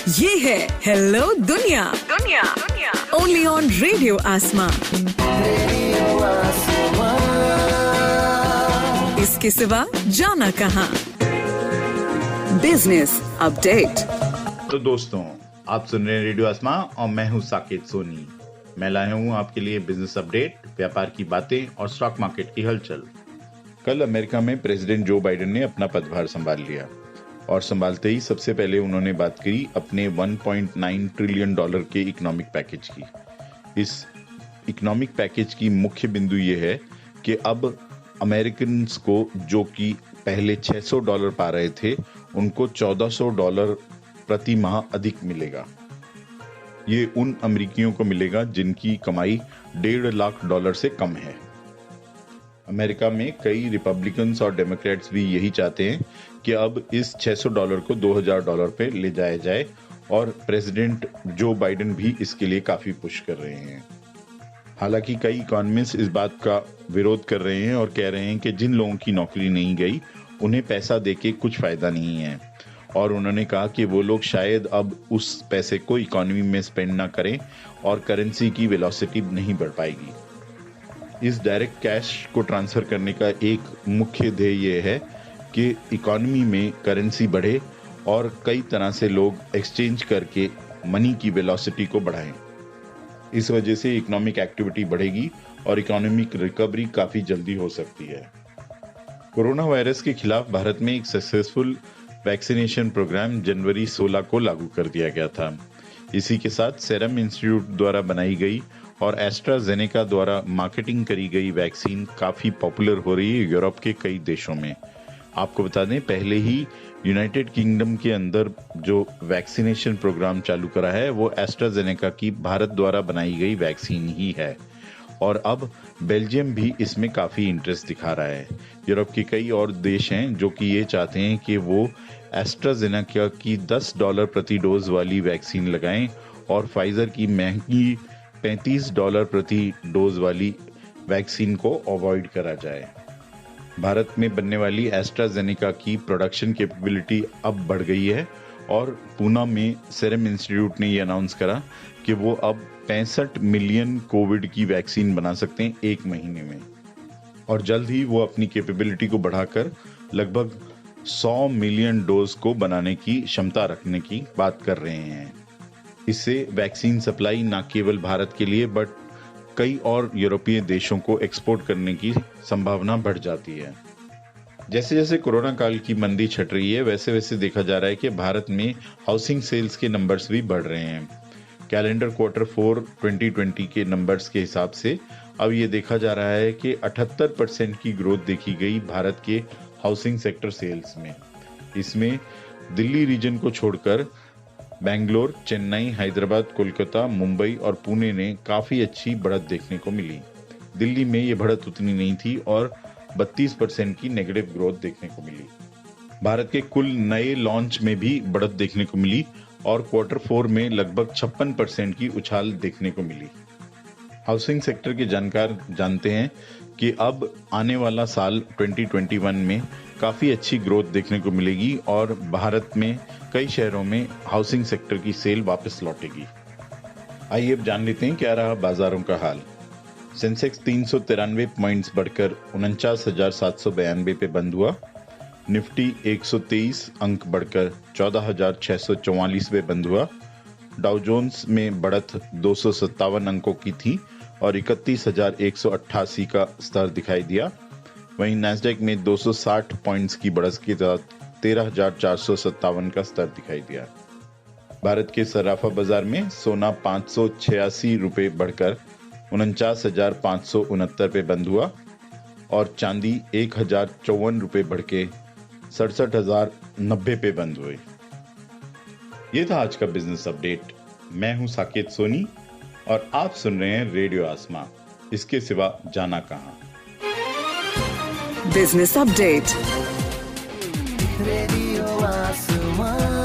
ये है हेलो दुनिया ओनली ऑन रेडियो आसमां। इसके सिवा जाना कहाँ। Business update. तो दोस्तों, आप सुन रहे हैं रेडियो आसमां और मैं हूं साकेत सोनी। मैं लाया हूं आपके लिए बिजनेस अपडेट, व्यापार की बातें और स्टॉक मार्केट की हलचल। कल अमेरिका में प्रेसिडेंट जो बाइडेन ने अपना पदभार संभाल लिया और संभालते ही सबसे पहले उन्होंने बात करी अपने 1.9 ट्रिलियन डॉलर के इकोनॉमिक पैकेज की। इस इकोनॉमिक पैकेज की मुख्य बिंदु ये है कि अब अमेरिकन्स को, जो कि पहले $600 पा रहे थे, उनको $1400 प्रति माह अधिक मिलेगा। ये उन अमेरिकियों को मिलेगा जिनकी कमाई $1.5 लाख से कम है। अमेरिका में कई रिपब्लिकन्स और डेमोक्रेट्स भी यही चाहते हैं कि अब इस $600 को $2000 पे ले जाया जाए और प्रेसिडेंट जो बाइडेन भी इसके लिए काफी पुश कर रहे हैं। हालांकि कई इकोनॉमिस्ट इस बात का विरोध कर रहे हैं और कह रहे हैं कि जिन लोगों की नौकरी नहीं गई उन्हें पैसा देके कुछ फायदा नहीं है, और उन्होंने कहा कि वो लोग शायद अब उस पैसे को इकोनॉमी में स्पेंड ना करें और करेंसी की वेलोसिटी नहीं बढ़ पाएगी। इस डायरेक्ट कैश को ट्रांसफर करने का एक मुख्य ध्येय ये है कि इकोनॉमी में करेंसी बढ़े और कई तरह से लोग एक्सचेंज करके मनी की वेलोसिटी को बढ़ाएं। इस वजह से इकोनॉमिक एक्टिविटी बढ़ेगी और इकोनॉमिक रिकवरी काफी जल्दी हो सकती है। कोरोना वायरस के खिलाफ भारत में एक सक्सेसफुल वैक्सीनेशन प्रोग्राम जनवरी 16 को लागू कर दिया गया था। इसी के साथ सीरम इंस्टीट्यूट द्वारा बनाई गई और एस्ट्राजेनेका द्वारा मार्केटिंग करी गई वैक्सीन काफी पॉपुलर हो रही है यूरोप के कई देशों में। आपको बता दें, पहले ही यूनाइटेड किंगडम के अंदर जो वैक्सीनेशन प्रोग्राम चालू करा है वो एस्ट्राजेनेका की भारत द्वारा बनाई गई वैक्सीन ही है, और अब बेल्जियम भी इसमें काफी इंटरेस्ट दिखा रहा है। यूरोप के कई और देश हैं जो कि ये चाहते हैं कि वो एस्ट्राजेनेका की $10 प्रति डोज वाली वैक्सीन लगाएं और फाइजर की महंगी $35 प्रति डोज वाली वैक्सीन को अवॉइड करा जाए। भारत में बनने वाली एस्ट्राजेनेका की प्रोडक्शन कैपेबिलिटी अब बढ़ गई है और पूना में सीरम इंस्टीट्यूट ने ये अनाउंस करा कि वो अब 65 मिलियन कोविड की वैक्सीन बना सकते हैं 1 महीने में, और जल्द ही वो अपनी कैपेबिलिटी को बढ़ाकर लगभग 100 मिलियन डोज को बनाने की क्षमता रखने की बात कर रहे हैं। इससे वैक्सीन सप्लाई न केवल भारत के लिए बट कई और यूरोपीय देशों को एक्सपोर्ट करने की संभावना बढ़ जाती है। जैसे जैसे कोरोना काल की मंदी छट रही है, वैसे वैसे देखा जा रहा है कि भारत में हाउसिंग सेल्स के नंबर्स भी बढ़ रहे हैं। कैलेंडर क्वार्टर 4 2020 के नंबर्स के हिसाब से अब ये देखा जा रहा है कि 78% की ग्रोथ देखी गई भारत के हाउसिंग सेक्टर सेल्स में। इसमें दिल्ली रीजन को छोड़कर बेंगलोर, चेन्नई, हैदराबाद, कोलकाता, मुंबई और पुणे ने काफी अच्छी बढ़त देखने को मिली। दिल्ली में ये बढ़त उतनी नहीं थी और 32% की नेगेटिव ग्रोथ देखने को मिली। भारत के कुल नए लॉन्च में भी बढ़त देखने को मिली और क्वार्टर 4 में लगभग 56% की उछाल देखने को मिली। हाउसिंग सेक्टर के जानकार जानते हैं कि अब आने वाला साल 2021 में काफी अच्छी ग्रोथ देखने को मिलेगी और भारत में कई शहरों में हाउसिंग सेक्टर की सेल वापस लौटेगी। आइए अब जान लेते हैं क्या रहा बाजारों का हाल। सेंसेक्स 393 पॉइंट्स बढ़कर 49,792 पे बंद हुआ। निफ्टी 123 अंक बढ़कर 14,644 पे बंद हुआ। डाउ जोन्स में बढ़त 257 अंकों की थी और 31,188 का स्तर दिखाई दिया। वहीं नैस्डैक में 260 पॉइंट्स की बढ़त के साथ 13,457 का स्तर दिखाई दिया। भारत के सराफा बाजार में सोना 586 रुपए बढ़कर 49,569 पे बंद हुआ और चांदी 1,054 रुपए बढ़ के 67,090 पे बंद हुए। ये था आज का बिजनेस अपडेट। मैं हूं साकेत सोनी और आप सुन रहे हैं रेडियो आसमां। इसके सिवा जाना कहां। Business update. रेडियो आसमां।